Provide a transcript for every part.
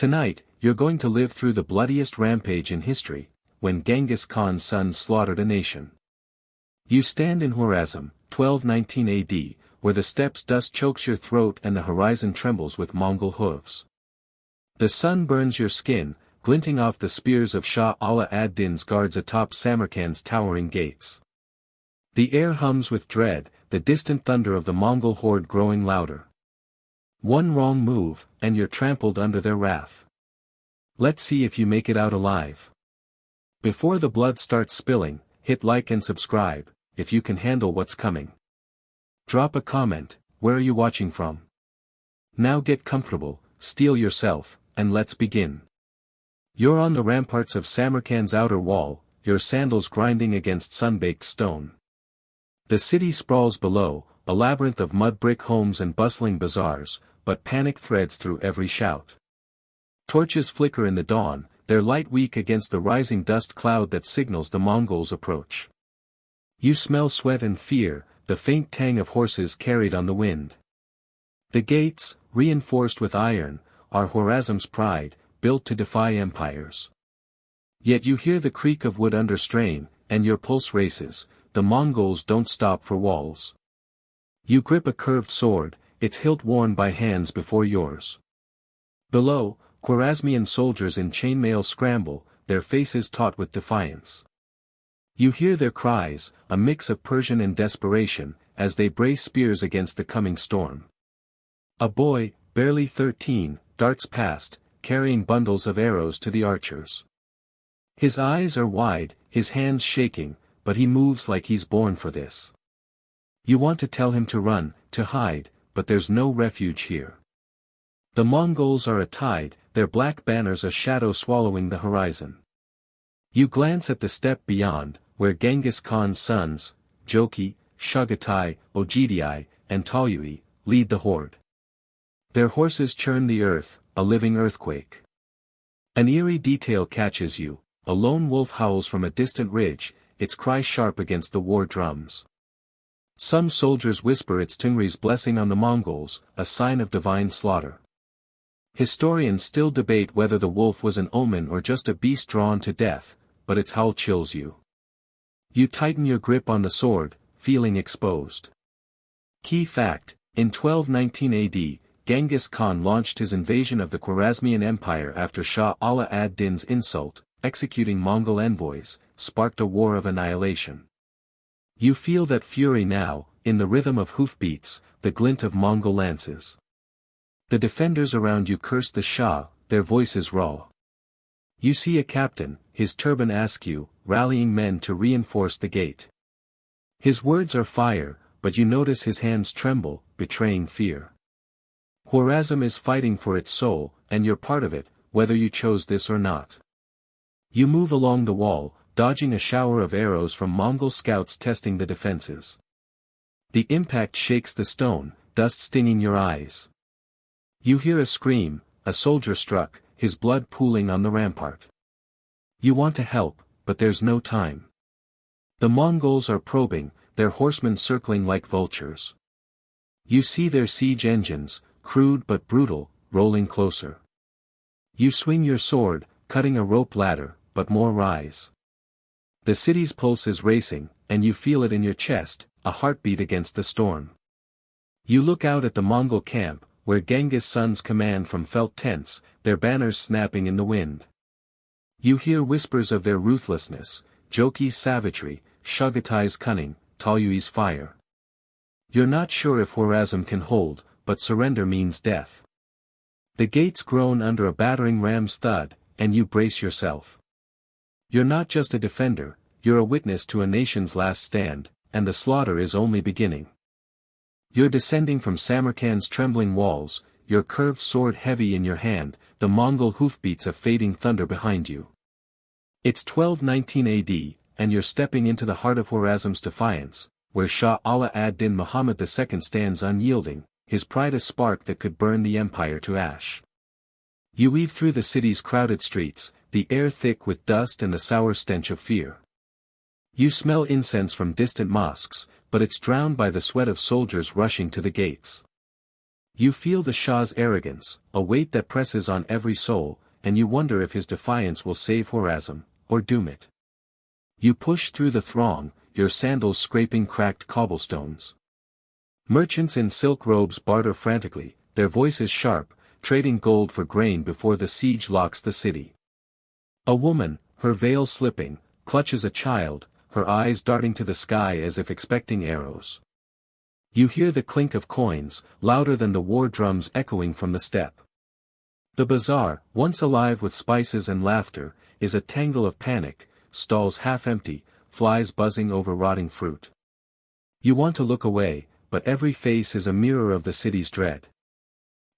Tonight, you're going to live through the bloodiest rampage in history, when Genghis Khan's sons slaughtered a nation. You stand in Khwarazm, 1219 AD, where the steppe's dust chokes your throat and the horizon trembles with Mongol hooves. The sun burns your skin, glinting off the spears of Shah Allah ad-Din's guards atop Samarkand's towering gates. The air hums with dread, the distant thunder of the Mongol horde growing louder. One wrong move, and you're trampled under their wrath. Let's see if you make it out alive. Before the blood starts spilling, hit like and subscribe, if you can handle what's coming. Drop a comment, where are you watching from? Now get comfortable, steel yourself, and let's begin. You're on the ramparts of Samarkand's outer wall, your sandals grinding against sun-baked stone. The city sprawls below, a labyrinth of mud brick homes and bustling bazaars, but panic threads through every shout. Torches flicker in the dawn, their light weak against the rising dust cloud that signals the Mongols' approach. You smell sweat and fear, the faint tang of horses carried on the wind. The gates, reinforced with iron, are Khwarazm's pride, built to defy empires. Yet you hear the creak of wood under strain, and your pulse races. The Mongols don't stop for walls. You grip a curved sword, its hilt worn by hands before yours. Below, Khwarazmian soldiers in chainmail scramble, their faces taut with defiance. You hear their cries, a mix of Persian and desperation, as they brace spears against the coming storm. A boy, barely 13, darts past, carrying bundles of arrows to the archers. His eyes are wide, his hands shaking, but he moves like he's born for this. You want to tell him to run, to hide, but there's no refuge here. The Mongols are a tide, their black banners a shadow swallowing the horizon. You glance at the steppe beyond, where Genghis Khan's sons, Jochi, Chagatai, Ögedei, and Tolui, lead the horde. Their horses churn the earth, a living earthquake. An eerie detail catches you, a lone wolf howls from a distant ridge, its cry sharp against the war drums. Some soldiers whisper its Tengri's blessing on the Mongols, a sign of divine slaughter. Historians still debate whether the wolf was an omen or just a beast drawn to death, but its howl chills you. You tighten your grip on the sword, feeling exposed. Key fact, in 1219 AD, Genghis Khan launched his invasion of the Khwarazmian Empire after Shah Allah ad-Din's insult, executing Mongol envoys, sparked a war of annihilation. You feel that fury now, in the rhythm of hoofbeats, the glint of Mongol lances. The defenders around you curse the Shah, their voices raw. You see a captain, his turban askew, rallying men to reinforce the gate. His words are fire, but you notice his hands tremble, betraying fear. Khwarazm is fighting for its soul, and you're part of it, whether you chose this or not. You move along the wall, dodging a shower of arrows from Mongol scouts testing the defenses. The impact shakes the stone, dust stinging your eyes. You hear a scream, a soldier struck, his blood pooling on the rampart. You want to help, but there's no time. The Mongols are probing, their horsemen circling like vultures. You see their siege engines, crude but brutal, rolling closer. You swing your sword, cutting a rope ladder, but more rise. The city's pulse is racing, and you feel it in your chest, a heartbeat against the storm. You look out at the Mongol camp, where Genghis' sons command from felt tents, their banners snapping in the wind. You hear whispers of their ruthlessness, Jochi's savagery, Chagatai's cunning, Tolui's fire. You're not sure if Khwarazm can hold, but surrender means death. The gates groan under a battering ram's thud, and you brace yourself. You're not just a defender, you're a witness to a nation's last stand, and the slaughter is only beginning. You're descending from Samarkand's trembling walls, your curved sword heavy in your hand, the Mongol hoofbeats of fading thunder behind you. It's 1219 AD, and you're stepping into the heart of Khwarazm's defiance, where Shah Allah ad-Din Muhammad II stands unyielding, his pride a spark that could burn the empire to ash. You weave through the city's crowded streets, the air thick with dust and the sour stench of fear. You smell incense from distant mosques, but it's drowned by the sweat of soldiers rushing to the gates. You feel the Shah's arrogance, a weight that presses on every soul, and you wonder if his defiance will save Khwarazm, or doom it. You push through the throng, your sandals scraping cracked cobblestones. Merchants in silk robes barter frantically, their voices sharp, trading gold for grain before the siege locks the city. A woman, her veil slipping, clutches a child, her eyes darting to the sky as if expecting arrows. You hear the clink of coins, louder than the war drums echoing from the steppe. The bazaar, once alive with spices and laughter, is a tangle of panic, stalls half empty, flies buzzing over rotting fruit. You want to look away, but every face is a mirror of the city's dread.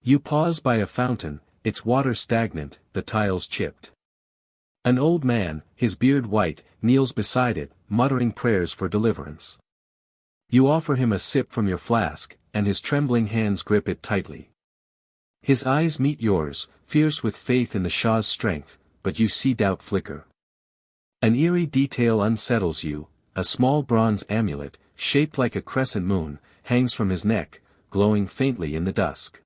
You pause by a fountain, its water stagnant, the tiles chipped. An old man, his beard white, kneels beside it, muttering prayers for deliverance. You offer him a sip from your flask, and his trembling hands grip it tightly. His eyes meet yours, fierce with faith in the Shah's strength, but you see doubt flicker. An eerie detail unsettles you, a small bronze amulet, shaped like a crescent moon, hangs from his neck, glowing faintly in the dusk.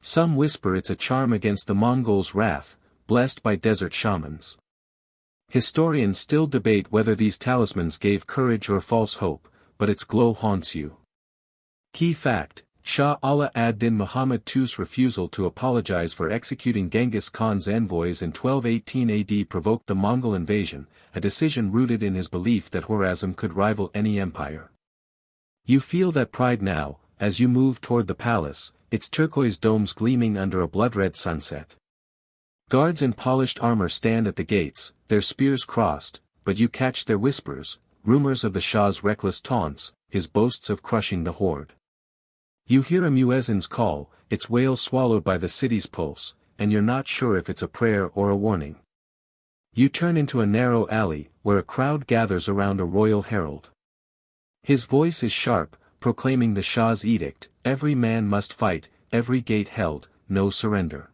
Some whisper it's a charm against the Mongols' wrath, blessed by desert shamans. Historians still debate whether these talismans gave courage or false hope, but its glow haunts you. Key fact: Shah Ala ad-Din Muhammad II's refusal to apologize for executing Genghis Khan's envoys in 1218 AD provoked the Mongol invasion, a decision rooted in his belief that Khwarazm could rival any empire. You feel that pride now, as you move toward the palace, its turquoise domes gleaming under a blood-red sunset. Guards in polished armor stand at the gates, their spears crossed, but you catch their whispers, rumors of the Shah's reckless taunts, his boasts of crushing the horde. You hear a muezzin's call, its wail swallowed by the city's pulse, and you're not sure if it's a prayer or a warning. You turn into a narrow alley, where a crowd gathers around a royal herald. His voice is sharp, proclaiming the Shah's edict: every man must fight, every gate held, no surrender.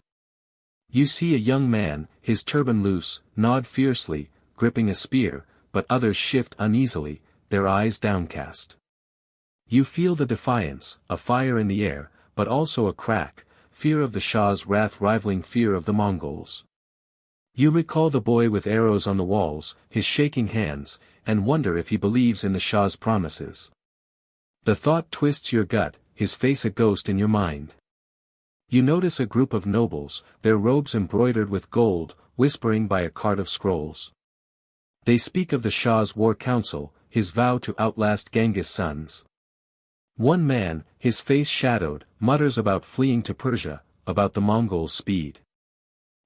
You see a young man, his turban loose, nod fiercely, gripping a spear, but others shift uneasily, their eyes downcast. You feel the defiance, a fire in the air, but also a crack, fear of the Shah's wrath rivaling fear of the Mongols. You recall the boy with arrows on the walls, his shaking hands, and wonder if he believes in the Shah's promises. The thought twists your gut, his face a ghost in your mind. You notice a group of nobles, their robes embroidered with gold, whispering by a cart of scrolls. They speak of the Shah's war council, his vow to outlast Genghis' sons. One man, his face shadowed, mutters about fleeing to Persia, about the Mongols' speed.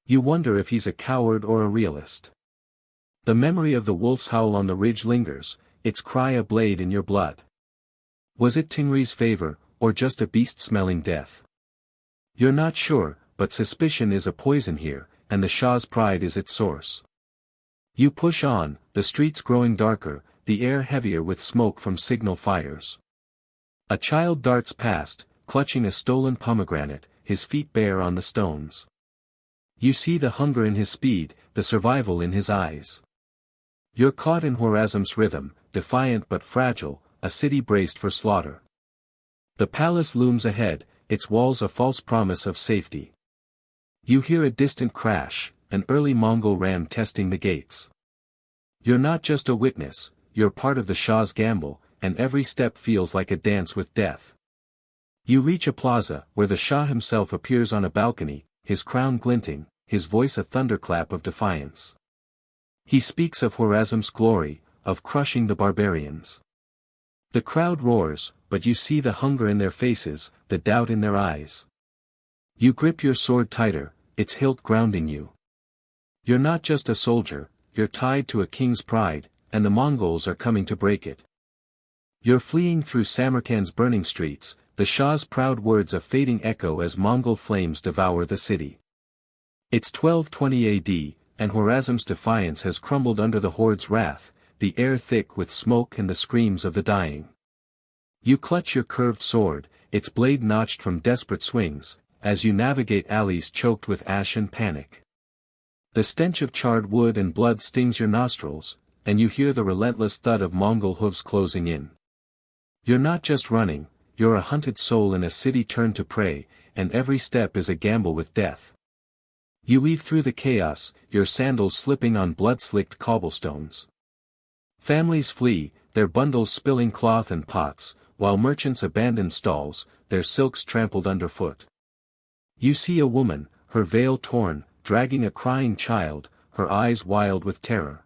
You wonder if he's a coward or a realist. The memory of the wolf's howl on the ridge lingers, its cry a blade in your blood. Was it Tingri's favor, or just a beast smelling death? You're not sure, but suspicion is a poison here, and the Shah's pride is its source. You push on, the streets growing darker, the air heavier with smoke from signal fires. A child darts past, clutching a stolen pomegranate, his feet bare on the stones. You see the hunger in his speed, the survival in his eyes. You're caught in Khwarazm's rhythm, defiant but fragile, a city braced for slaughter. The palace looms ahead, its walls a false promise of safety. You hear a distant crash, an early Mongol ram testing the gates. You're not just a witness, you're part of the Shah's gamble, and every step feels like a dance with death. You reach a plaza, where the Shah himself appears on a balcony, his crown glinting, his voice a thunderclap of defiance. He speaks of Khwarazm's glory, of crushing the barbarians. The crowd roars, but you see the hunger in their faces, the doubt in their eyes. You grip your sword tighter, its hilt grounding you. You're not just a soldier, you're tied to a king's pride, and the Mongols are coming to break it. You're fleeing through Samarkand's burning streets, the Shah's proud words a fading echo as Mongol flames devour the city. It's 1220 AD, and Khwarazm's defiance has crumbled under the horde's wrath, the air thick with smoke and the screams of the dying. You clutch your curved sword, its blade notched from desperate swings, as you navigate alleys choked with ash and panic. The stench of charred wood and blood stings your nostrils, and you hear the relentless thud of Mongol hooves closing in. You're not just running, you're a hunted soul in a city turned to prey, and every step is a gamble with death. You weave through the chaos, your sandals slipping on blood-slicked cobblestones. Families flee, their bundles spilling cloth and pots, while merchants abandon stalls, their silks trampled underfoot. You see a woman, her veil torn, dragging a crying child, her eyes wild with terror.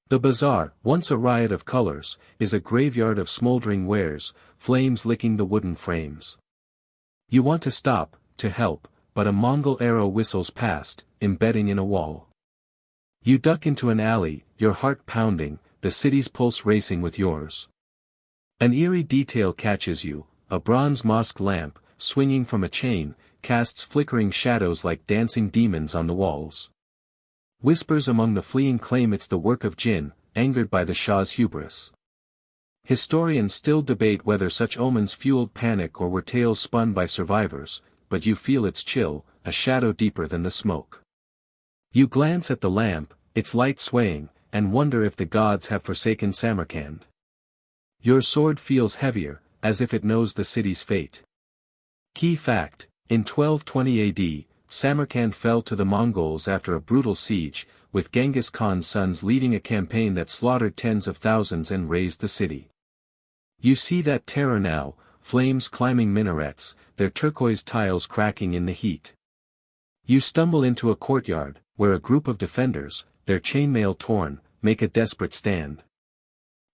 The bazaar, once a riot of colors, is a graveyard of smoldering wares, flames licking the wooden frames. You want to stop, to help, but a Mongol arrow whistles past, embedding in a wall. You duck into an alley, your heart pounding, the city's pulse racing with yours. An eerie detail catches you, a bronze mosque lamp, swinging from a chain, casts flickering shadows like dancing demons on the walls. Whispers among the fleeing claim it's the work of jinn, angered by the Shah's hubris. Historians still debate whether such omens fueled panic or were tales spun by survivors, but you feel its chill, a shadow deeper than the smoke. You glance at the lamp, its light swaying, and wonder if the gods have forsaken Samarkand. Your sword feels heavier, as if it knows the city's fate. Key fact: in 1220 AD, Samarkand fell to the Mongols after a brutal siege, with Genghis Khan's sons leading a campaign that slaughtered tens of thousands and razed the city. You see that terror now, flames climbing minarets, their turquoise tiles cracking in the heat. You stumble into a courtyard, where a group of defenders, their chainmail torn, make a desperate stand.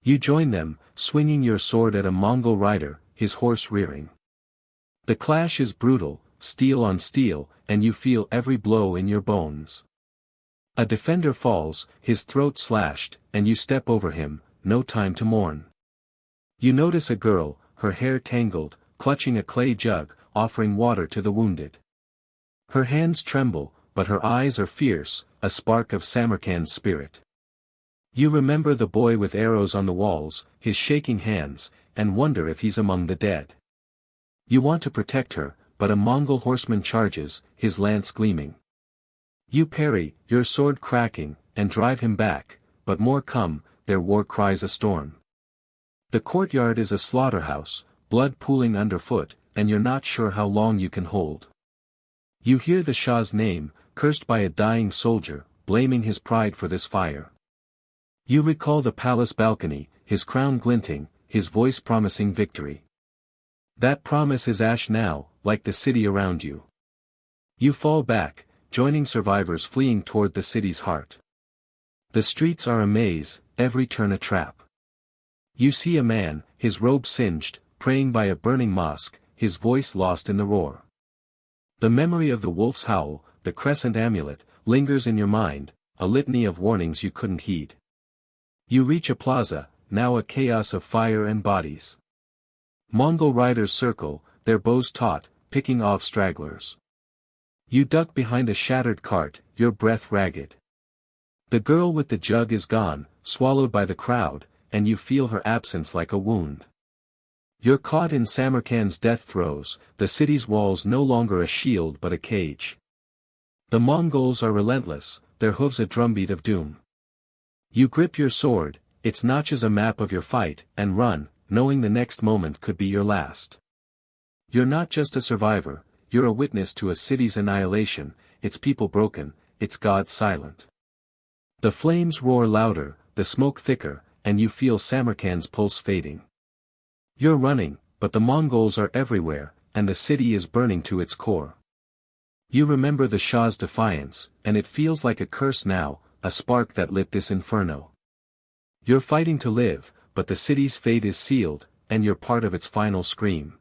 You join them, swinging your sword at a Mongol rider, his horse rearing. The clash is brutal, steel on steel, and you feel every blow in your bones. A defender falls, his throat slashed, and you step over him, no time to mourn. You notice a girl, her hair tangled, clutching a clay jug, offering water to the wounded. Her hands tremble, but her eyes are fierce, a spark of Samarkand's spirit. You remember the boy with arrows on the walls, his shaking hands, and wonder if he's among the dead. You want to protect her, but a Mongol horseman charges, his lance gleaming. You parry, your sword cracking, and drive him back, but more come, their war cries a storm. The courtyard is a slaughterhouse, blood pooling underfoot, and you're not sure how long you can hold. You hear the Shah's name, cursed by a dying soldier, blaming his pride for this fire. You recall the palace balcony, his crown glinting, his voice promising victory. That promise is ash now, like the city around you. You fall back, joining survivors fleeing toward the city's heart. The streets are a maze, every turn a trap. You see a man, his robe singed, praying by a burning mosque, his voice lost in the roar. The memory of the wolf's howl, the crescent amulet, lingers in your mind, a litany of warnings you couldn't heed. You reach a plaza, now a chaos of fire and bodies. Mongol riders circle, their bows taut, picking off stragglers. You duck behind a shattered cart, your breath ragged. The girl with the jug is gone, swallowed by the crowd, and you feel her absence like a wound. You're caught in Samarkand's death throes, the city's walls no longer a shield but a cage. The Mongols are relentless, their hooves a drumbeat of doom. You grip your sword, its notches a map of your fight, and run, knowing the next moment could be your last. You're not just a survivor, you're a witness to a city's annihilation, its people broken, its gods silent. The flames roar louder, the smoke thicker, and you feel Samarkand's pulse fading. You're running, but the Mongols are everywhere, and the city is burning to its core. You remember the Shah's defiance, and it feels like a curse now, a spark that lit this inferno. You're fighting to live, but the city's fate is sealed, and you're part of its final scream.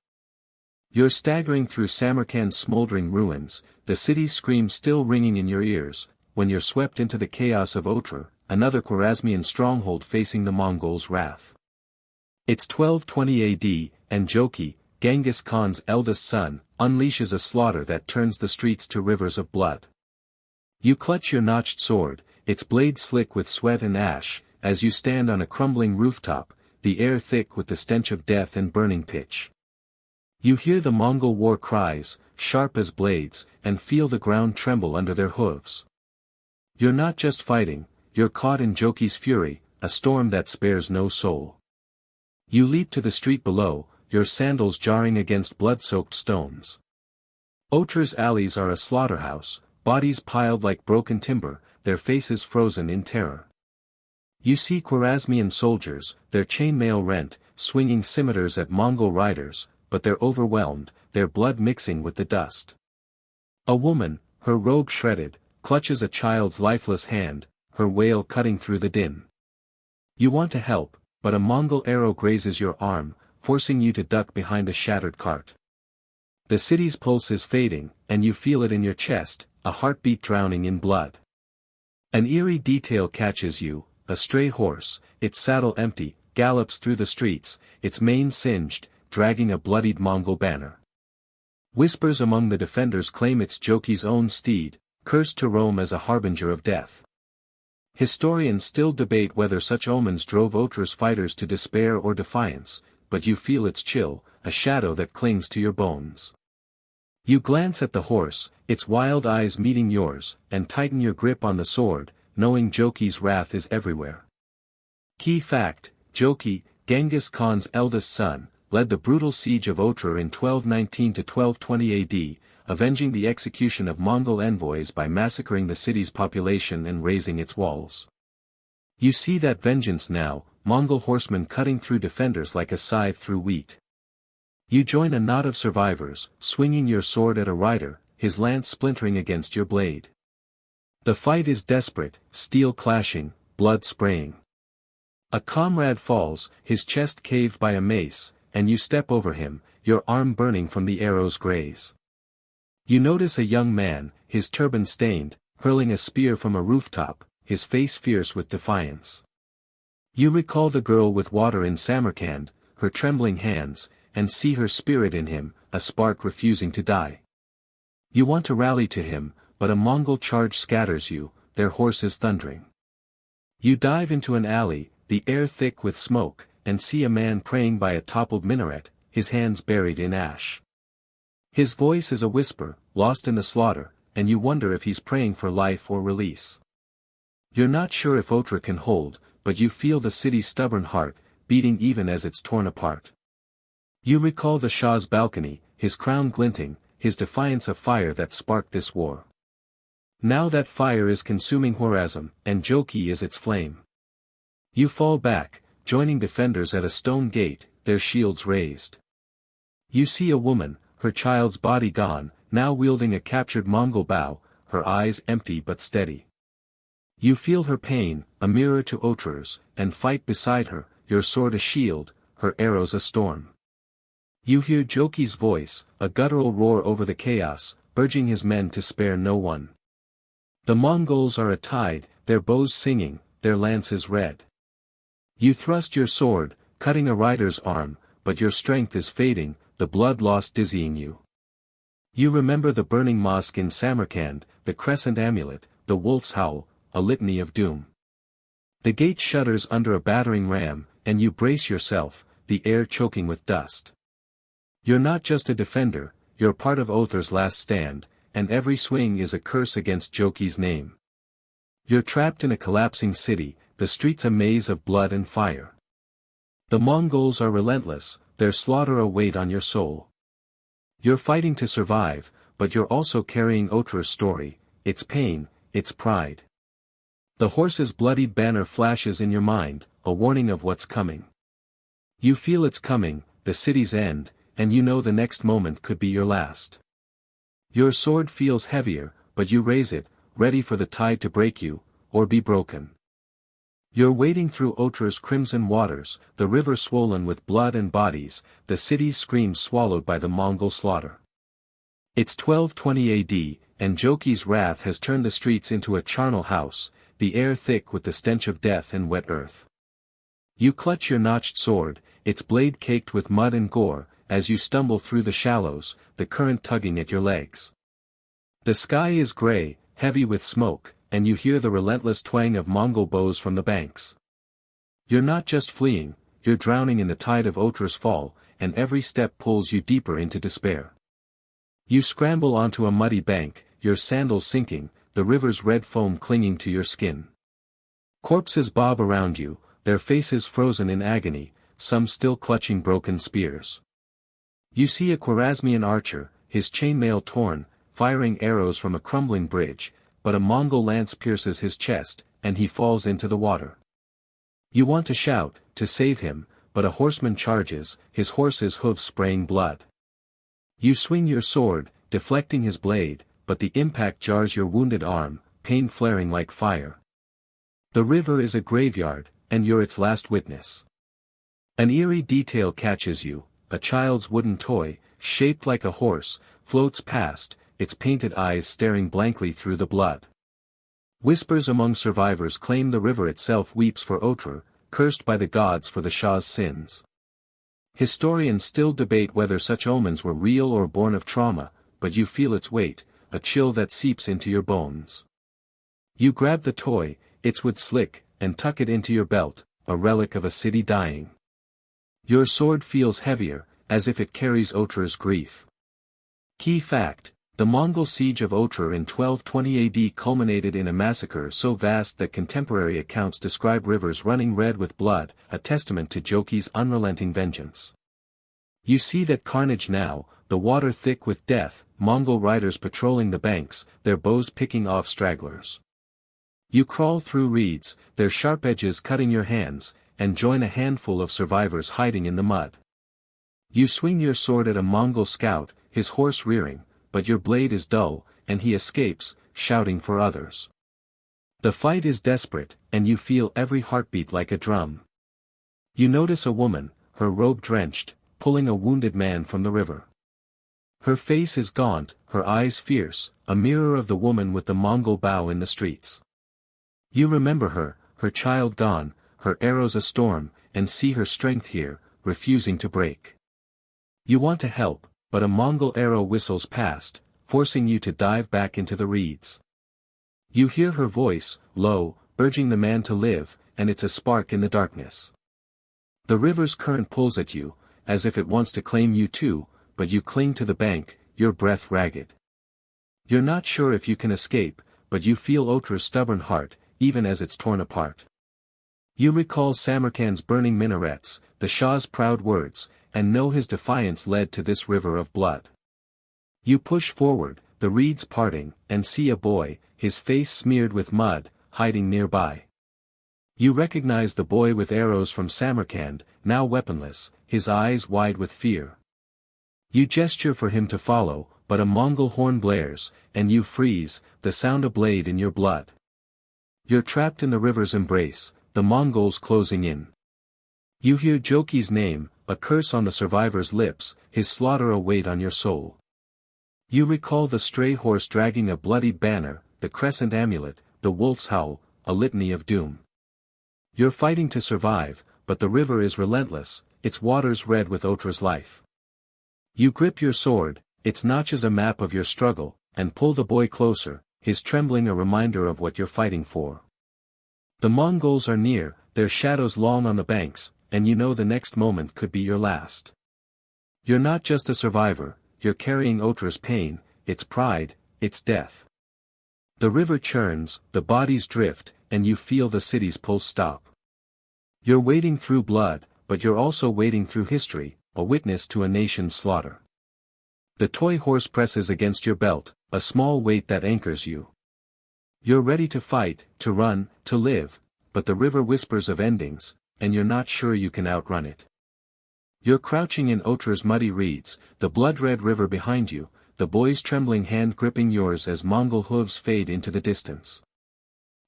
You're staggering through Samarkand's smoldering ruins, the city's scream still ringing in your ears, when you're swept into the chaos of Otrar, another Khwarazmian stronghold facing the Mongols' wrath. It's 1220 AD, and Jochi, Genghis Khan's eldest son, unleashes a slaughter that turns the streets to rivers of blood. You clutch your notched sword, its blade slick with sweat and ash, as you stand on a crumbling rooftop, the air thick with the stench of death and burning pitch. You hear the Mongol war cries, sharp as blades, and feel the ground tremble under their hooves. You're not just fighting, you're caught in Jochi's fury, a storm that spares no soul. You leap to the street below, your sandals jarring against blood-soaked stones. Otrar's alleys are a slaughterhouse, bodies piled like broken timber, their faces frozen in terror. You see Khwarazmian soldiers, their chainmail rent, swinging scimitars at Mongol riders, but they're overwhelmed, their blood mixing with the dust. A woman, her robe shredded, clutches a child's lifeless hand, her wail cutting through the din. You want to help, but a Mongol arrow grazes your arm, forcing you to duck behind a shattered cart. The city's pulse is fading, and you feel it in your chest, a heartbeat drowning in blood. An eerie detail catches you, a stray horse, its saddle empty, gallops through the streets, its mane singed, dragging a bloodied Mongol banner. Whispers among the defenders claim it's Jochi's own steed, cursed to roam as a harbinger of death. Historians still debate whether such omens drove Otrar's fighters to despair or defiance, but you feel its chill, a shadow that clings to your bones. You glance at the horse, its wild eyes meeting yours, and tighten your grip on the sword, knowing Jochi's wrath is everywhere. Key fact: Jochi, Genghis Khan's eldest son, led the brutal siege of Otrar in 1219 to 1220 AD, avenging the execution of Mongol envoys by massacring the city's population and razing its walls. You see that vengeance now, Mongol horsemen cutting through defenders like a scythe through wheat. You join a knot of survivors, swinging your sword at a rider, his lance splintering against your blade. The fight is desperate, steel clashing, blood spraying. A comrade falls, his chest caved by a mace, and you step over him, your arm burning from the arrow's graze. You notice a young man, his turban stained, hurling a spear from a rooftop, his face fierce with defiance. You recall the girl with water in Samarkand, her trembling hands, and see her spirit in him, a spark refusing to die. You want to rally to him, but a Mongol charge scatters you, their horses thundering. You dive into an alley, the air thick with smoke, and see a man praying by a toppled minaret, his hands buried in ash. His voice is a whisper, lost in the slaughter, and you wonder if he's praying for life or release. You're not sure if Otrar can hold, but you feel the city's stubborn heart, beating even as it's torn apart. You recall the Shah's balcony, his crown glinting, his defiance a fire that sparked this war. Now that fire is consuming Khwarazm, and Jochi is its flame. You fall back, joining defenders at a stone gate, their shields raised. You see a woman, her child's body gone, now wielding a captured Mongol bow, her eyes empty but steady. You feel her pain, a mirror to Otrar's, and fight beside her, your sword a shield, her arrows a storm. You hear Jochi's voice, a guttural roar over the chaos, urging his men to spare no one. The Mongols are a tide, their bows singing, their lances red. You thrust your sword, cutting a rider's arm, but your strength is fading, the blood loss dizzying you. You remember the burning mosque in Samarkand, the crescent amulet, the wolf's howl, a litany of doom. The gate shudders under a battering ram, and you brace yourself, the air choking with dust. You're not just a defender, you're part of Othar's last stand, and every swing is a curse against Jochi's name. You're trapped in a collapsing city, the streets a maze of blood and fire. The Mongols are relentless, their slaughter a weight on your soul. You're fighting to survive, but you're also carrying Otrar's story, its pain, its pride. The horse's bloodied banner flashes in your mind, a warning of what's coming. You feel it's coming, the city's end, and you know the next moment could be your last. Your sword feels heavier, but you raise it, ready for the tide to break you, or be broken. You're wading through Otrar's crimson waters, the river swollen with blood and bodies, the city's screams swallowed by the Mongol slaughter. It's 1220 AD, and Jochi's wrath has turned the streets into a charnel house, the air thick with the stench of death and wet earth. You clutch your notched sword, its blade caked with mud and gore, as you stumble through the shallows, the current tugging at your legs. The sky is gray, heavy with smoke, and you hear the relentless twang of Mongol bows from the banks. You're not just fleeing, you're drowning in the tide of Otrar's fall, and every step pulls you deeper into despair. You scramble onto a muddy bank, your sandals sinking, the river's red foam clinging to your skin. Corpses bob around you, their faces frozen in agony, some still clutching broken spears. You see a Khwarazmian archer, his chainmail torn, firing arrows from a crumbling bridge, but a Mongol lance pierces his chest, and he falls into the water. You want to shout, to save him, but a horseman charges, his horse's hooves spraying blood. You swing your sword, deflecting his blade, but the impact jars your wounded arm, pain flaring like fire. The river is a graveyard, and you're its last witness. An eerie detail catches you, a child's wooden toy, shaped like a horse, floats past, its painted eyes staring blankly through the blood. Whispers among survivors claim the river itself weeps for Otrar, cursed by the gods for the Shah's sins. Historians still debate whether such omens were real or born of trauma, but you feel its weight, a chill that seeps into your bones. You grab the toy, its wood slick, and tuck it into your belt, a relic of a city dying. Your sword feels heavier, as if it carries Otrar's grief. Key fact: the Mongol siege of Otrar in 1220 AD culminated in a massacre so vast that contemporary accounts describe rivers running red with blood, a testament to Jochi's unrelenting vengeance. You see that carnage now, the water thick with death, Mongol riders patrolling the banks, their bows picking off stragglers. You crawl through reeds, their sharp edges cutting your hands, and join a handful of survivors hiding in the mud. You swing your sword at a Mongol scout, his horse rearing, but your blade is dull, and he escapes, shouting for others. The fight is desperate, and you feel every heartbeat like a drum. You notice a woman, her robe drenched, pulling a wounded man from the river. Her face is gaunt, her eyes fierce, a mirror of the woman with the Mongol bow in the streets. You remember her, her child gone, her arrows a storm, and see her strength here, refusing to break. You want to help, but a Mongol arrow whistles past, forcing you to dive back into the reeds. You hear her voice, low, urging the man to live, and it's a spark in the darkness. The river's current pulls at you, as if it wants to claim you too, but you cling to the bank, your breath ragged. You're not sure if you can escape, but you feel Otrar's stubborn heart, even as it's torn apart. You recall Samarkand's burning minarets, the Shah's proud words, and know his defiance led to this river of blood. You push forward, the reeds parting, and see a boy, his face smeared with mud, hiding nearby. You recognize the boy with arrows from Samarkand, now weaponless, his eyes wide with fear. You gesture for him to follow, but a Mongol horn blares, and you freeze, the sound a blade in your blood. You're trapped in the river's embrace, the Mongols closing in. You hear Jochi's name, a curse on the survivor's lips, his slaughter a weight on your soul. You recall the stray horse dragging a bloodied banner, the crescent amulet, the wolf's howl, a litany of doom. You're fighting to survive, but the river is relentless, its waters red with Otrar's life. You grip your sword, its notches a map of your struggle, and pull the boy closer, his trembling a reminder of what you're fighting for. The Mongols are near, their shadows long on the banks, and you know the next moment could be your last. You're not just a survivor, you're carrying Otrar's pain, its pride, its death. The river churns, the bodies drift, and you feel the city's pulse stop. You're wading through blood, but you're also wading through history, a witness to a nation's slaughter. The toy horse presses against your belt, a small weight that anchors you. You're ready to fight, to run, to live, but the river whispers of endings, and you're not sure you can outrun it. You're crouching in Otrar's muddy reeds, the blood-red river behind you, the boy's trembling hand gripping yours as Mongol hooves fade into the distance.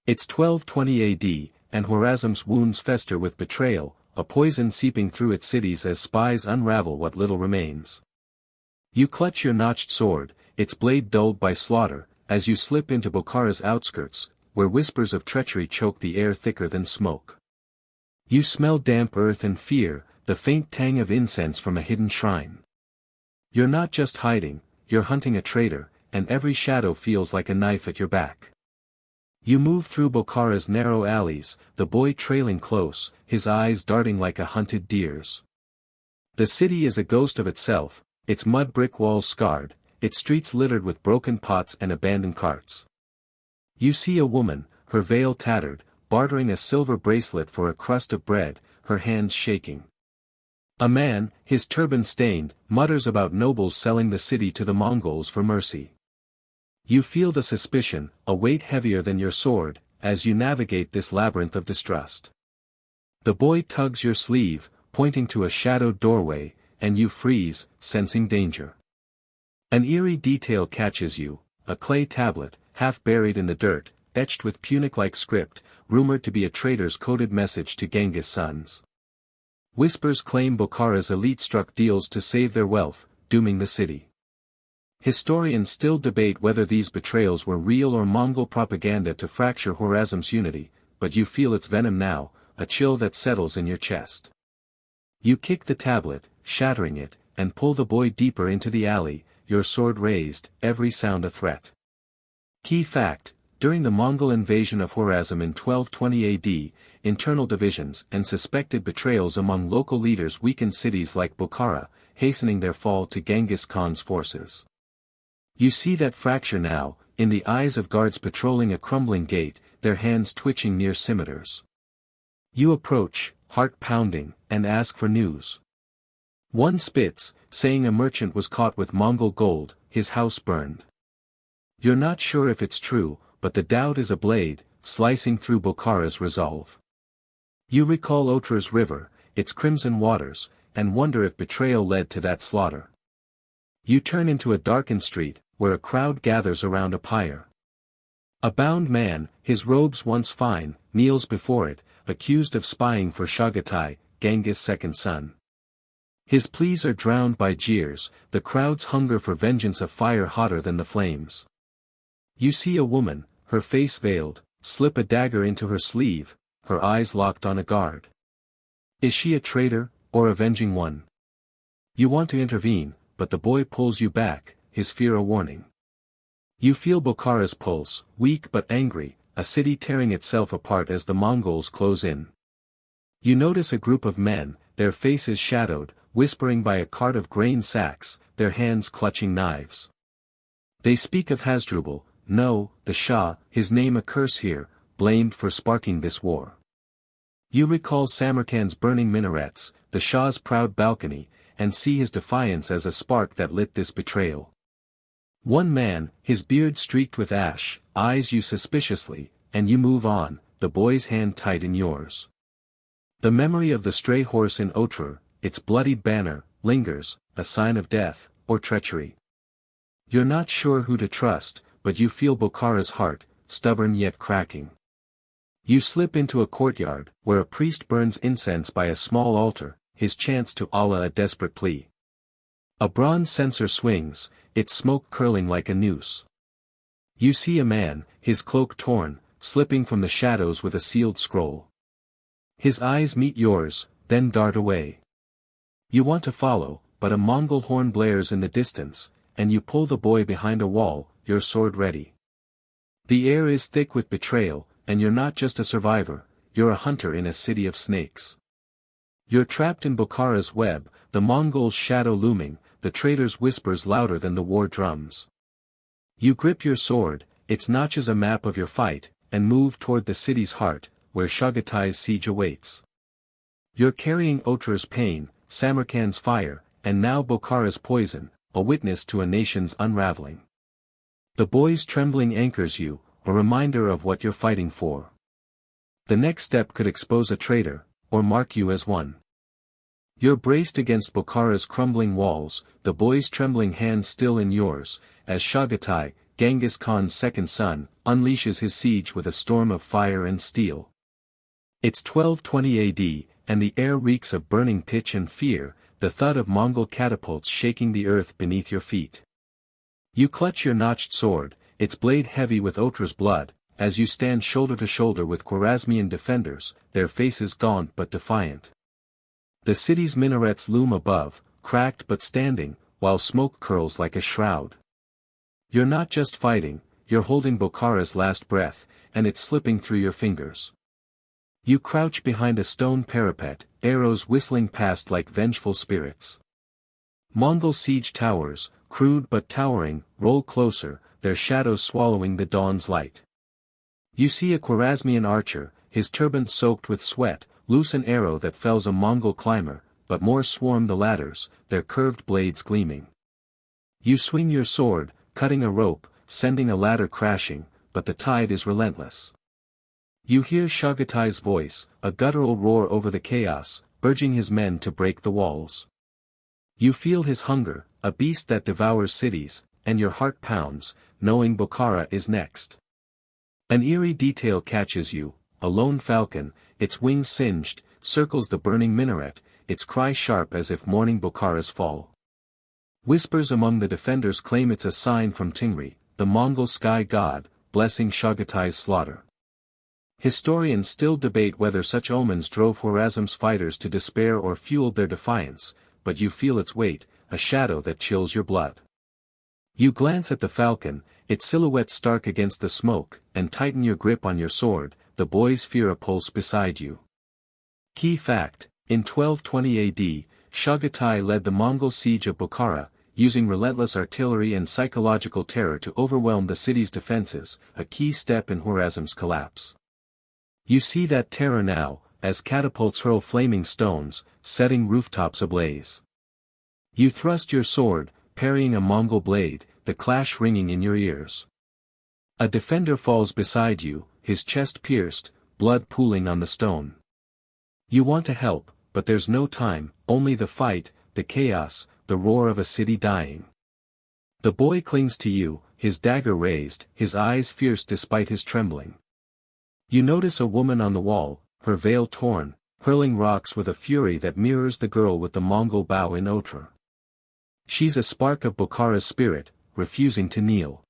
It's 1220 AD, and Khwarazm's wounds fester with betrayal, a poison seeping through its cities as spies unravel what little remains. You clutch your notched sword, its blade dulled by slaughter, as you slip into Bukhara's outskirts, where whispers of treachery choke the air thicker than smoke. You smell damp earth and fear, the faint tang of incense from a hidden shrine. You're not just hiding, you're hunting a traitor, and every shadow feels like a knife at your back. You move through Bukhara's narrow alleys, the boy trailing close, his eyes darting like a hunted deer's. The city is a ghost of itself, its mud brick walls scarred, its streets littered with broken pots and abandoned carts. You see a woman, her veil tattered, bartering a silver bracelet for a crust of bread, her hands shaking. A man, his turban stained, mutters about nobles selling the city to the Mongols for mercy. You feel the suspicion, a weight heavier than your sword, as you navigate this labyrinth of distrust. The boy tugs your sleeve, pointing to a shadowed doorway, and you freeze, sensing danger. An eerie detail catches you, a clay tablet, half buried in the dirt, etched with Punic-like script, rumored to be a traitor's coded message to Genghis' sons. Whispers claim Bukhara's elite struck deals to save their wealth, dooming the city. Historians still debate whether these betrayals were real or Mongol propaganda to fracture Khwarazm's unity, but you feel its venom now, a chill that settles in your chest. You kick the tablet, shattering it, and pull the boy deeper into the alley, your sword raised, every sound a threat. Key fact: during the Mongol invasion of Khwarazm in 1220 AD, internal divisions and suspected betrayals among local leaders weakened cities like Bukhara, hastening their fall to Genghis Khan's forces. You see that fracture now, in the eyes of guards patrolling a crumbling gate, their hands twitching near scimitars. You approach, heart pounding, and ask for news. One spits, saying a merchant was caught with Mongol gold, his house burned. You're not sure if it's true, but the doubt is a blade, slicing through Bukhara's resolve. You recall Otrar's river, its crimson waters, and wonder if betrayal led to that slaughter. You turn into a darkened street, where a crowd gathers around a pyre. A bound man, his robes once fine, kneels before it, accused of spying for Chagatai, Genghis' second son. His pleas are drowned by jeers, the crowd's hunger for vengeance a fire hotter than the flames. You see a woman, her face veiled, slip a dagger into her sleeve, her eyes locked on a guard. Is she a traitor, or avenging one? You want to intervene, but the boy pulls you back, his fear a warning. You feel Bukhara's pulse, weak but angry, a city tearing itself apart as the Mongols close in. You notice a group of men, their faces shadowed, whispering by a cart of grain sacks, their hands clutching knives. They speak of Hasdrubal, no, the Shah, his name a curse here, blamed for sparking this war. You recall Samarkand's burning minarets, the Shah's proud balcony, and see his defiance as a spark that lit this betrayal. One man, his beard streaked with ash, eyes you suspiciously, and you move on, the boy's hand tight in yours. The memory of the stray horse in Otrar, its bloodied banner, lingers, a sign of death, or treachery. You're not sure who to trust, but you feel Bukhara's heart, stubborn yet cracking. You slip into a courtyard, where a priest burns incense by a small altar, his chants to Allah a desperate plea. A bronze censer swings, its smoke curling like a noose. You see a man, his cloak torn, slipping from the shadows with a sealed scroll. His eyes meet yours, then dart away. You want to follow, but a Mongol horn blares in the distance, and you pull the boy behind a wall, your sword ready. The air is thick with betrayal, and you're not just a survivor, you're a hunter in a city of snakes. You're trapped in Bukhara's web, the Mongol's shadow looming, the traitor's whispers louder than the war drums. You grip your sword, its notches a map of your fight, and move toward the city's heart, where Chagatai's siege awaits. You're carrying Otrar's pain, Samarkand's fire, and now Bukhara's poison, a witness to a nation's unraveling. The boy's trembling anchors you, a reminder of what you're fighting for. The next step could expose a traitor, or mark you as one. You're braced against Bukhara's crumbling walls, the boy's trembling hand still in yours, as Chagatai, Genghis Khan's second son, unleashes his siege with a storm of fire and steel. It's 1220 AD, and the air reeks of burning pitch and fear, the thud of Mongol catapults shaking the earth beneath your feet. You clutch your notched sword, its blade heavy with Otrar's blood, as you stand shoulder to shoulder with Khwarazmian defenders, their faces gaunt but defiant. The city's minarets loom above, cracked but standing, while smoke curls like a shroud. You're not just fighting, you're holding Bukhara's last breath, and it's slipping through your fingers. You crouch behind a stone parapet, arrows whistling past like vengeful spirits. Mongol siege towers, crude but towering, roll closer, their shadows swallowing the dawn's light. You see a Khwarazmian archer, his turban soaked with sweat, loose an arrow that fells a Mongol climber, but more swarm the ladders, their curved blades gleaming. You swing your sword, cutting a rope, sending a ladder crashing, but the tide is relentless. You hear Chagatai's voice, a guttural roar over the chaos, urging his men to break the walls. You feel his hunger, a beast that devours cities, and your heart pounds, knowing Bukhara is next. An eerie detail catches you, a lone falcon, its wings singed, circles the burning minaret, its cry sharp as if mourning Bukhara's fall. Whispers among the defenders claim it's a sign from Tingri, the Mongol sky god, blessing Chagatai's slaughter. Historians still debate whether such omens drove Khwarazm's fighters to despair or fueled their defiance, but you feel its weight, a shadow that chills your blood. You glance at the falcon, its silhouette stark against the smoke, and tighten your grip on your sword, the boys fear a pulse beside you. Key fact, in 1220 AD, Chagatai led the Mongol siege of Bukhara, using relentless artillery and psychological terror to overwhelm the city's defenses, a key step in Khwarazm's collapse. You see that terror now, as catapults hurl flaming stones, setting rooftops ablaze. You thrust your sword, parrying a Mongol blade, the clash ringing in your ears. A defender falls beside you, his chest pierced, blood pooling on the stone. You want to help, but there's no time, only the fight, the chaos, the roar of a city dying. The boy clings to you, his dagger raised, his eyes fierce despite his trembling. You notice a woman on the wall, her veil torn, hurling rocks with a fury that mirrors the girl with the Mongol bow in Otrar. She's a spark of Bukhara's spirit, refusing to kneel.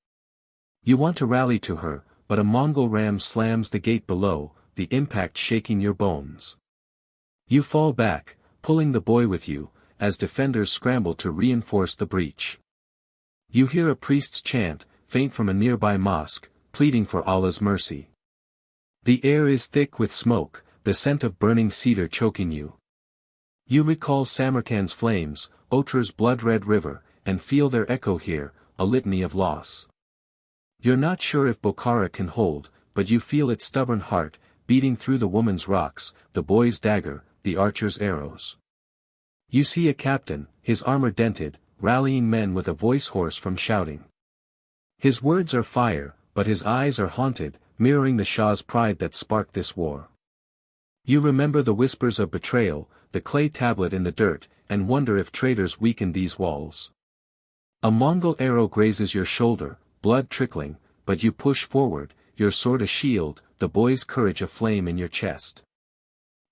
You want to rally to her, but a Mongol ram slams the gate below, the impact shaking your bones. You fall back, pulling the boy with you, as defenders scramble to reinforce the breach. You hear a priest's chant, faint from a nearby mosque, pleading for Allah's mercy. The air is thick with smoke, the scent of burning cedar choking you. You recall Samarkand's flames, Otrar's blood-red river, and feel their echo here, a litany of loss. You're not sure if Bukhara can hold, but you feel its stubborn heart, beating through the woman's rocks, the boy's dagger, the archer's arrows. You see a captain, his armor dented, rallying men with a voice hoarse from shouting. His words are fire, but his eyes are haunted, mirroring the Shah's pride that sparked this war. You remember the whispers of betrayal, the clay tablet in the dirt, and wonder if traitors weakened these walls. A Mongol arrow grazes your shoulder, blood trickling, but you push forward, your sword a shield, the boy's courage aflame in your chest.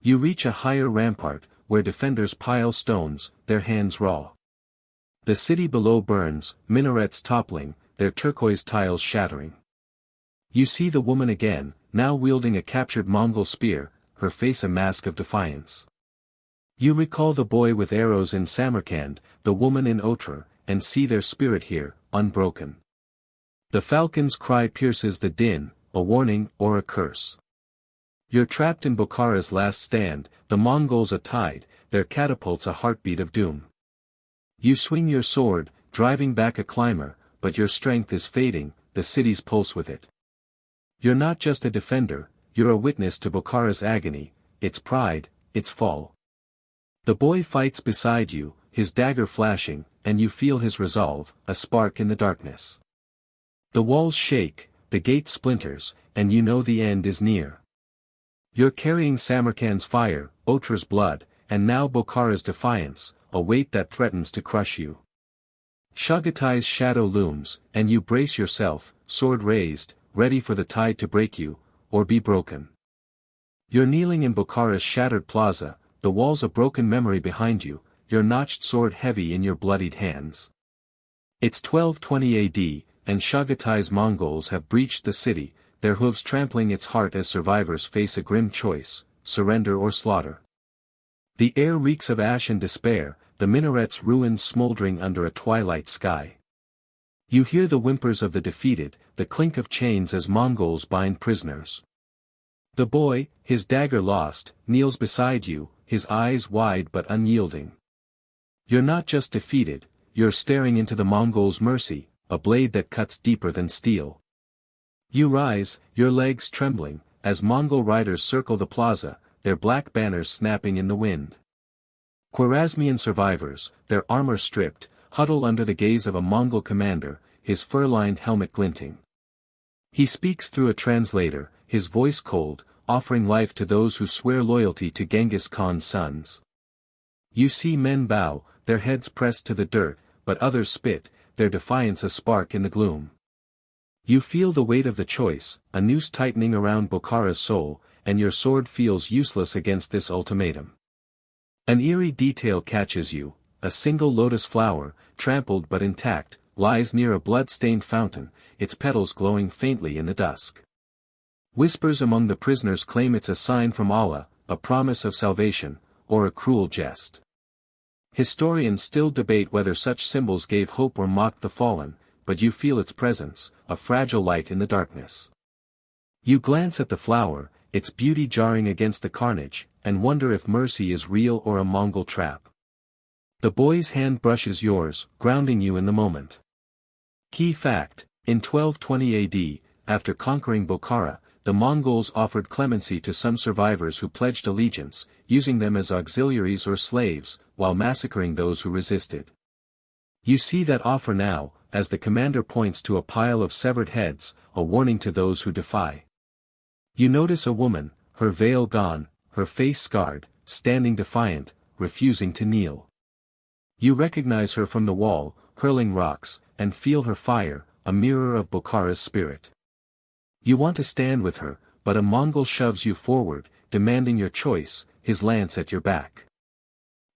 You reach a higher rampart, where defenders pile stones, their hands raw. The city below burns, minarets toppling, their turquoise tiles shattering. You see the woman again, now wielding a captured Mongol spear, her face a mask of defiance. You recall the boy with arrows in Samarkand, the woman in Otrar, and see their spirit here, unbroken. The falcon's cry pierces the din, a warning or a curse. You're trapped in Bukhara's last stand, the Mongols a tide, their catapults a heartbeat of doom. You swing your sword, driving back a climber, but your strength is fading, the city's pulse with it. You're not just a defender, you're a witness to Bukhara's agony, its pride, its fall. The boy fights beside you, his dagger flashing, and you feel his resolve, a spark in the darkness. The walls shake, the gate splinters, and you know the end is near. You're carrying Samarkand's fire, Otrar's blood, and now Bukhara's defiance, a weight that threatens to crush you. Chagatai's shadow looms, and you brace yourself, sword raised, ready for the tide to break you, or be broken. You're kneeling in Bukhara's shattered plaza, the walls a broken memory behind you, your notched sword heavy in your bloodied hands. It's 1220 AD, and Chagatai's Mongols have breached the city, their hooves trampling its heart as survivors face a grim choice, surrender or slaughter. The air reeks of ash and despair, the minaret's ruins smoldering under a twilight sky. You hear the whimpers of the defeated, the clink of chains as Mongols bind prisoners. The boy, his dagger lost, kneels beside you, his eyes wide but unyielding. You're not just defeated, you're staring into the Mongols' mercy, a blade that cuts deeper than steel. You rise, your legs trembling, as Mongol riders circle the plaza, their black banners snapping in the wind. Khwarazmian survivors, their armor stripped, huddle under the gaze of a Mongol commander, his fur-lined helmet glinting. He speaks through a translator, his voice cold, offering life to those who swear loyalty to Genghis Khan's sons. You see men bow, their heads pressed to the dirt, but others spit, their defiance a spark in the gloom. You feel the weight of the choice, a noose tightening around Bukhara's soul, and your sword feels useless against this ultimatum. An eerie detail catches you: a single lotus flower, trampled but intact, lies near a blood-stained fountain, its petals glowing faintly in the dusk. Whispers among the prisoners claim it's a sign from Allah, a promise of salvation, or a cruel jest. Historians still debate whether such symbols gave hope or mocked the fallen, but you feel its presence, a fragile light in the darkness. You glance at the flower, its beauty jarring against the carnage, and wonder if mercy is real or a Mongol trap. The boy's hand brushes yours, grounding you in the moment. Key fact: in 1220 AD, after conquering Bukhara, the Mongols offered clemency to some survivors who pledged allegiance, using them as auxiliaries or slaves, while massacring those who resisted. You see that offer now, as the commander points to a pile of severed heads, a warning to those who defy. You notice a woman, her veil gone, her face scarred, standing defiant, refusing to kneel. You recognize her from the wall, hurling rocks, and feel her fire, a mirror of Bukhara's spirit. You want to stand with her, but a Mongol shoves you forward, demanding your choice, his lance at your back.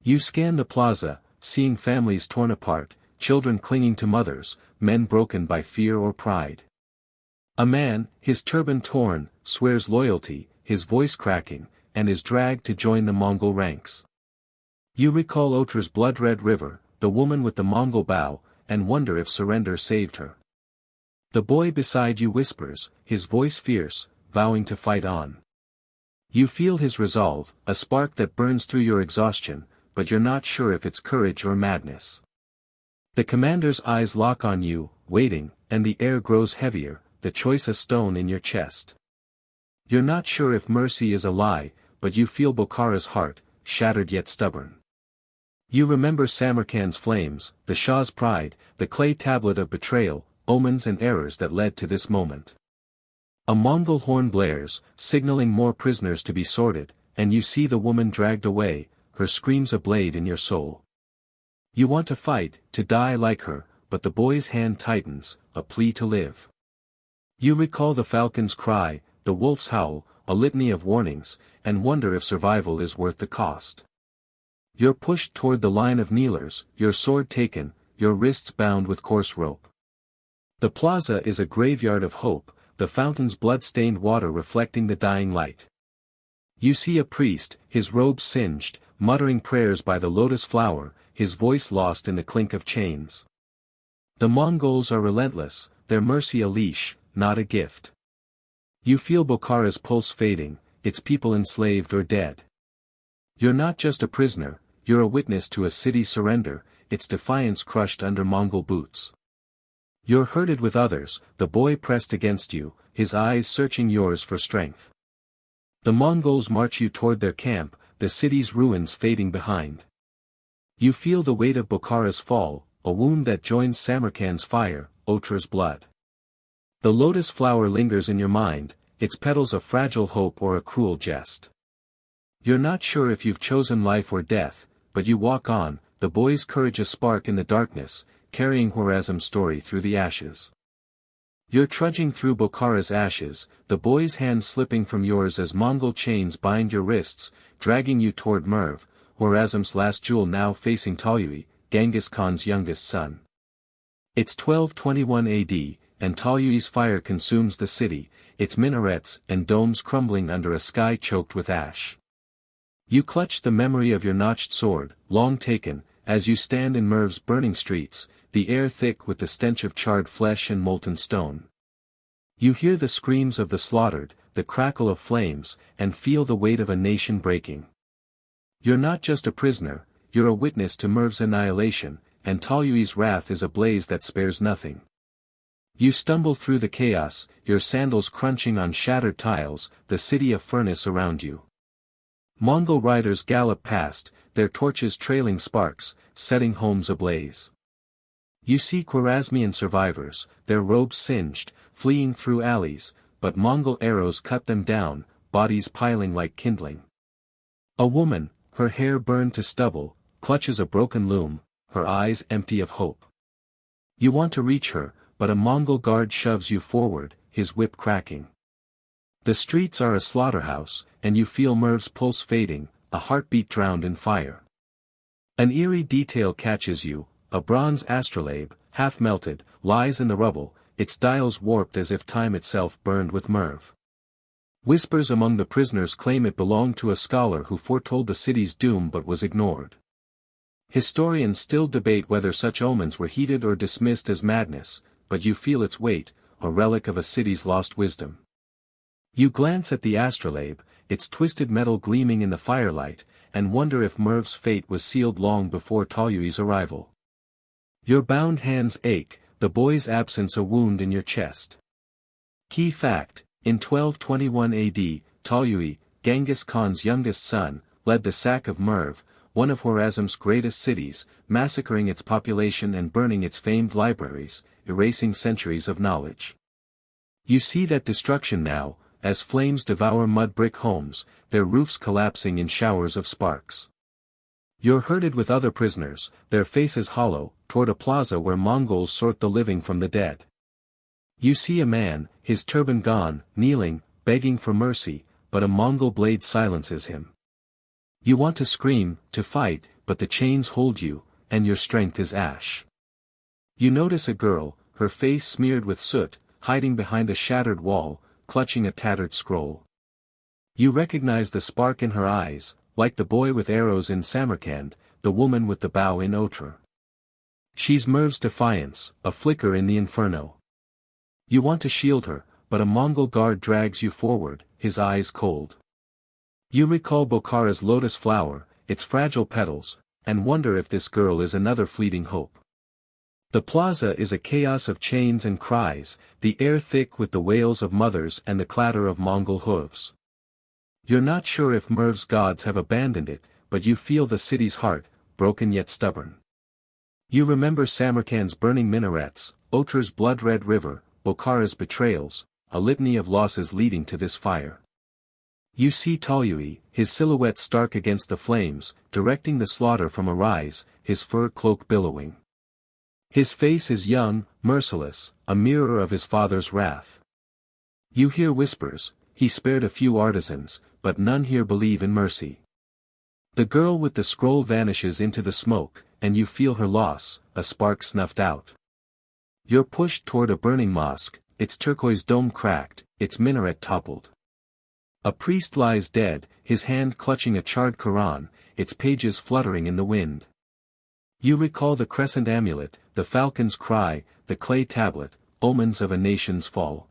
You scan the plaza, seeing families torn apart, children clinging to mothers, men broken by fear or pride. A man, his turban torn, swears loyalty, his voice cracking, and is dragged to join the Mongol ranks. You recall Otrar's blood-red river, the woman with the Mongol bow, and wonder if surrender saved her. The boy beside you whispers, his voice fierce, vowing to fight on. You feel his resolve, a spark that burns through your exhaustion, but you're not sure if it's courage or madness. The commander's eyes lock on you, waiting, and the air grows heavier, the choice a stone in your chest. You're not sure if mercy is a lie, but you feel Bukhara's heart, shattered yet stubborn. You remember Samarkand's flames, the Shah's pride, the clay tablet of betrayal, omens and errors that led to this moment. A Mongol horn blares, signaling more prisoners to be sorted, and you see the woman dragged away, her screams a blade in your soul. You want to fight, to die like her, but the boy's hand tightens, a plea to live. You recall the falcon's cry, the wolf's howl, a litany of warnings, and wonder if survival is worth the cost. You're pushed toward the line of kneelers, your sword taken, your wrists bound with coarse rope. The plaza is a graveyard of hope, the fountain's blood-stained water reflecting the dying light. You see a priest, his robes singed, muttering prayers by the lotus flower, his voice lost in the clink of chains. The Mongols are relentless, their mercy a leash, not a gift. You feel Bukhara's pulse fading, its people enslaved or dead. You're not just a prisoner, you're a witness to a city's surrender, its defiance crushed under Mongol boots. You're herded with others, the boy pressed against you, his eyes searching yours for strength. The Mongols march you toward their camp, the city's ruins fading behind. You feel the weight of Bukhara's fall, a wound that joins Samarkand's fire, Otrar's blood. The lotus flower lingers in your mind, its petals a fragile hope or a cruel jest. You're not sure if you've chosen life or death, but you walk on, the boy's courage a spark in the darkness, carrying Khwarazm's story through the ashes. You're trudging through Bukhara's ashes, the boy's hand slipping from yours as Mongol chains bind your wrists, dragging you toward Merv, Khwarazm's last jewel now facing Tolui, Genghis Khan's youngest son. It's 1221 AD, and Tolui's fire consumes the city, its minarets and domes crumbling under a sky choked with ash. You clutch the memory of your notched sword, long taken, as you stand in Merv's burning streets, the air thick with the stench of charred flesh and molten stone. You hear the screams of the slaughtered, the crackle of flames, and feel the weight of a nation breaking. You're not just a prisoner, you're a witness to Merv's annihilation, and Tolui's wrath is a blaze that spares nothing. You stumble through the chaos, your sandals crunching on shattered tiles, the city a furnace around you. Mongol riders gallop past, their torches trailing sparks, setting homes ablaze. You see Khwarazmian survivors, their robes singed, fleeing through alleys, but Mongol arrows cut them down, bodies piling like kindling. A woman, her hair burned to stubble, clutches a broken loom, her eyes empty of hope. You want to reach her, but a Mongol guard shoves you forward, his whip cracking. The streets are a slaughterhouse, and you feel Merv's pulse fading, a heartbeat drowned in fire. An eerie detail catches you, a bronze astrolabe, half melted, lies in the rubble, its dials warped as if time itself burned with Merv. Whispers among the prisoners claim it belonged to a scholar who foretold the city's doom but was ignored. Historians still debate whether such omens were heeded or dismissed as madness, but you feel its weight, a relic of a city's lost wisdom. You glance at the astrolabe, its twisted metal gleaming in the firelight, and wonder if Merv's fate was sealed long before Tolui's arrival. Your bound hands ache, the boy's absence a wound in your chest. Key fact: in 1221 AD, Tolui, Genghis Khan's youngest son, led the sack of Merv, one of Khwarazm's greatest cities, massacring its population and burning its famed libraries, erasing centuries of knowledge. You see that destruction now, as flames devour mud brick homes, their roofs collapsing in showers of sparks. You're herded with other prisoners, their faces hollow, toward a plaza where Mongols sort the living from the dead. You see a man, his turban gone, kneeling, begging for mercy, but a Mongol blade silences him. You want to scream, to fight, but the chains hold you, and your strength is ash. You notice a girl, her face smeared with soot, hiding behind a shattered wall, clutching a tattered scroll. You recognize the spark in her eyes, like the boy with arrows in Samarkand, the woman with the bow in Otrar. She's Merv's Defiance, a flicker in the Inferno. You want to shield her, but a Mongol guard drags you forward, his eyes cold. You recall Bukhara's lotus flower, its fragile petals, and wonder if this girl is another fleeting hope. The plaza is a chaos of chains and cries, the air thick with the wails of mothers and the clatter of Mongol hooves. You're not sure if Merv's gods have abandoned it, but you feel the city's heart, broken yet stubborn. You remember Samarkand's burning minarets, Otrar's blood-red river, Bukhara's betrayals, a litany of losses leading to this fire. You see Tolui, his silhouette stark against the flames, directing the slaughter from a rise, his fur cloak billowing. His face is young, merciless, a mirror of his father's wrath. You hear whispers, he spared a few artisans, but none here believe in mercy. The girl with the scroll vanishes into the smoke, and you feel her loss, a spark snuffed out. You're pushed toward a burning mosque, its turquoise dome cracked, its minaret toppled. A priest lies dead, his hand clutching a charred Quran, its pages fluttering in the wind. You recall the crescent amulet, the falcon's cry, the clay tablet, omens of a nation's fall.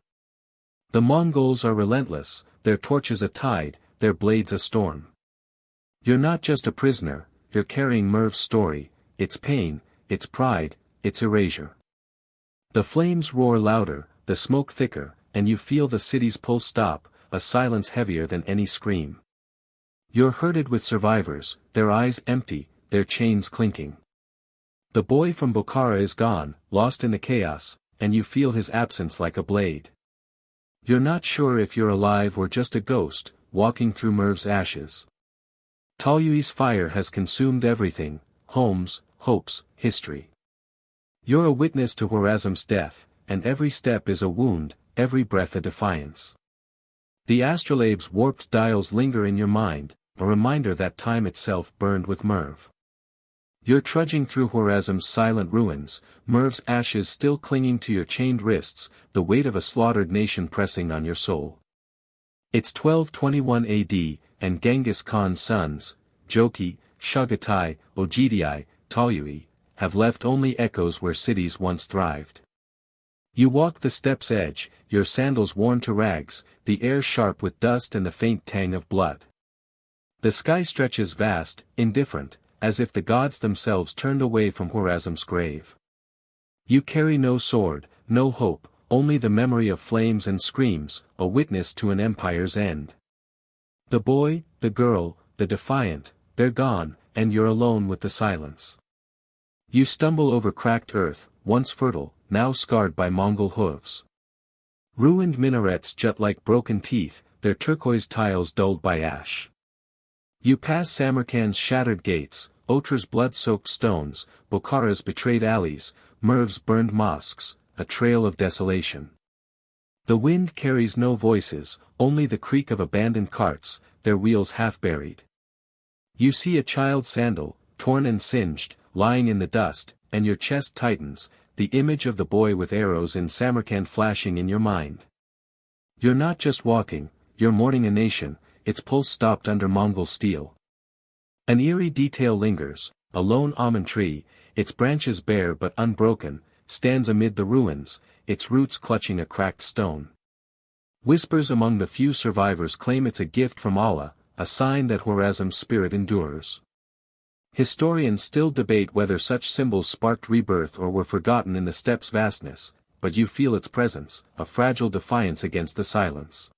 The Mongols are relentless, their torches a tide, their blades a storm. You're not just a prisoner, you're carrying Merv's story, its pain, its pride, its erasure. The flames roar louder, the smoke thicker, and you feel the city's pulse stop, a silence heavier than any scream. You're herded with survivors, their eyes empty, their chains clinking. The boy from Bukhara is gone, lost in the chaos, and you feel his absence like a blade. You're not sure if you're alive or just a ghost, walking through Merv's ashes. Tolui's fire has consumed everything, homes, hopes, history. You're a witness to Khwarazm's death, and every step is a wound, every breath a defiance. The astrolabe's warped dials linger in your mind, a reminder that time itself burned with Merv. You're trudging through Khwarazm's silent ruins, Merv's ashes still clinging to your chained wrists, the weight of a slaughtered nation pressing on your soul. It's 1221 AD, and Genghis Khan's sons, Jochi, Chagatai, Ögedei, Tolui, have left only echoes where cities once thrived. You walk the steppe's edge, your sandals worn to rags, the air sharp with dust and the faint tang of blood. The sky stretches vast, indifferent, as if the gods themselves turned away from Khwarazm's grave. You carry no sword, no hope, only the memory of flames and screams, a witness to an empire's end. The boy, the girl, the defiant, they're gone, and you're alone with the silence. You stumble over cracked earth, once fertile, now scarred by Mongol hooves. Ruined minarets jut like broken teeth, their turquoise tiles dulled by ash. You pass Samarkand's shattered gates, Otrar's blood-soaked stones, Bukhara's betrayed alleys, Merv's burned mosques, a trail of desolation. The wind carries no voices, only the creak of abandoned carts, their wheels half buried. You see a child's sandal, torn and singed, lying in the dust, and your chest tightens, the image of the boy with arrows in Samarkand flashing in your mind. You're not just walking, you're mourning a nation, its pulse stopped under Mongol steel. An eerie detail lingers, a lone almond tree, its branches bare but unbroken, stands amid the ruins, its roots clutching a cracked stone. Whispers among the few survivors claim it's a gift from Allah, a sign that Khwarazm's spirit endures. Historians still debate whether such symbols sparked rebirth or were forgotten in the steppe's vastness, but you feel its presence, a fragile defiance against the silence.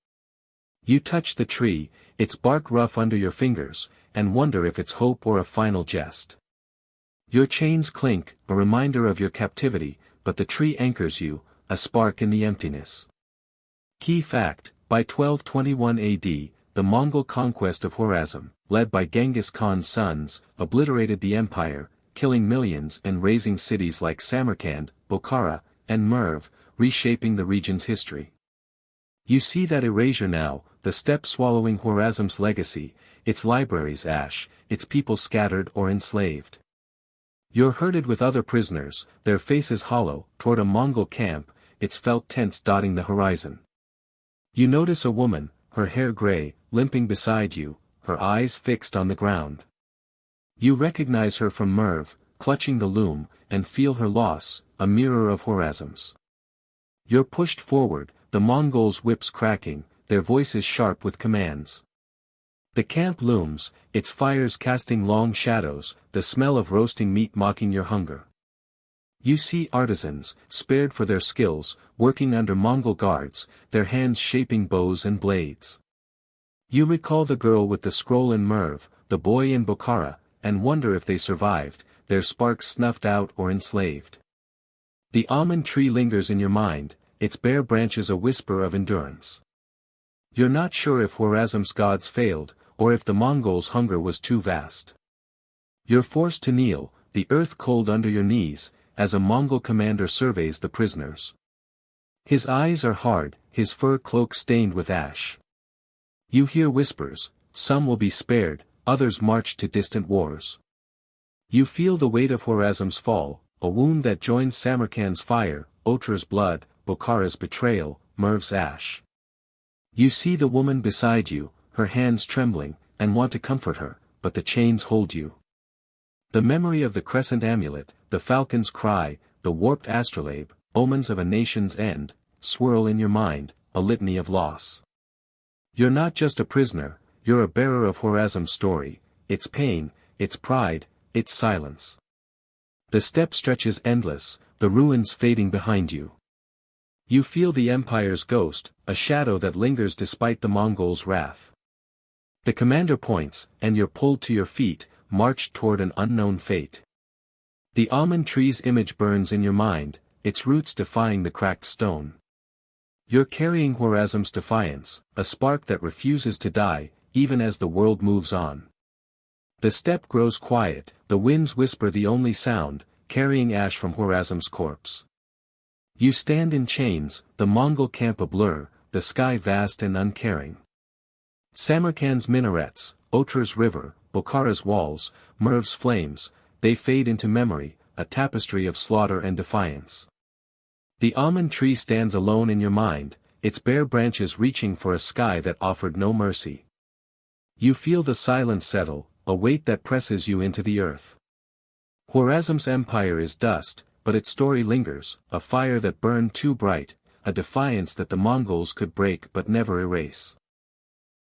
You touch the tree, its bark rough under your fingers, and wonder if it's hope or a final jest. Your chains clink, a reminder of your captivity, but the tree anchors you, a spark in the emptiness. Key fact, by 1221 AD, the Mongol conquest of Khwarazm, led by Genghis Khan's sons, obliterated the empire, killing millions and razing cities like Samarkand, Bukhara, and Merv, reshaping the region's history. You see that erasure now, the steppe swallowing Khwarazm's legacy, its libraries ash, its people scattered or enslaved. You're herded with other prisoners, their faces hollow, toward a Mongol camp, its felt tents dotting the horizon. You notice a woman, her hair gray, limping beside you, her eyes fixed on the ground. You recognize her from Merv, clutching the loom, and feel her loss, a mirror of Khwarazm's. You're pushed forward, the Mongols' whips cracking, their voices sharp with commands. The camp looms, its fires casting long shadows, the smell of roasting meat mocking your hunger. You see artisans, spared for their skills, working under Mongol guards, their hands shaping bows and blades. You recall the girl with the scroll in Merv, the boy in Bukhara, and wonder if they survived, their sparks snuffed out or enslaved. The almond tree lingers in your mind, its bare branches a whisper of endurance. You're not sure if Khwarazm's gods failed, or if the Mongols' hunger was too vast. You're forced to kneel, the earth cold under your knees, as a Mongol commander surveys the prisoners. His eyes are hard, his fur cloak stained with ash. You hear whispers, some will be spared, others march to distant wars. You feel the weight of Khwarazm's fall, a wound that joins Samarkand's fire, Otrar's blood, Bukhara's betrayal, Merv's ash. You see the woman beside you, her hands trembling, and want to comfort her, but the chains hold you. The memory of the crescent amulet, the falcon's cry, the warped astrolabe, omens of a nation's end, swirl in your mind, a litany of loss. You're not just a prisoner, you're a bearer of Khwarazm's story, its pain, its pride, its silence. The steppe stretches endless, the ruins fading behind you. You feel the empire's ghost, a shadow that lingers despite the Mongols' wrath. The commander points, and you're pulled to your feet, marched toward an unknown fate. The almond tree's image burns in your mind, its roots defying the cracked stone. You're carrying Khwarazm's defiance, a spark that refuses to die, even as the world moves on. The steppe grows quiet, the winds whisper the only sound, carrying ash from Khwarazm's corpse. You stand in chains, the Mongol camp a blur, the sky vast and uncaring. Samarkand's minarets, Otrar's river, Bukhara's walls, Merv's flames, they fade into memory, a tapestry of slaughter and defiance. The almond tree stands alone in your mind, its bare branches reaching for a sky that offered no mercy. You feel the silence settle, a weight that presses you into the earth. Khwarazm's empire is dust, but its story lingers, a fire that burned too bright, a defiance that the Mongols could break but never erase.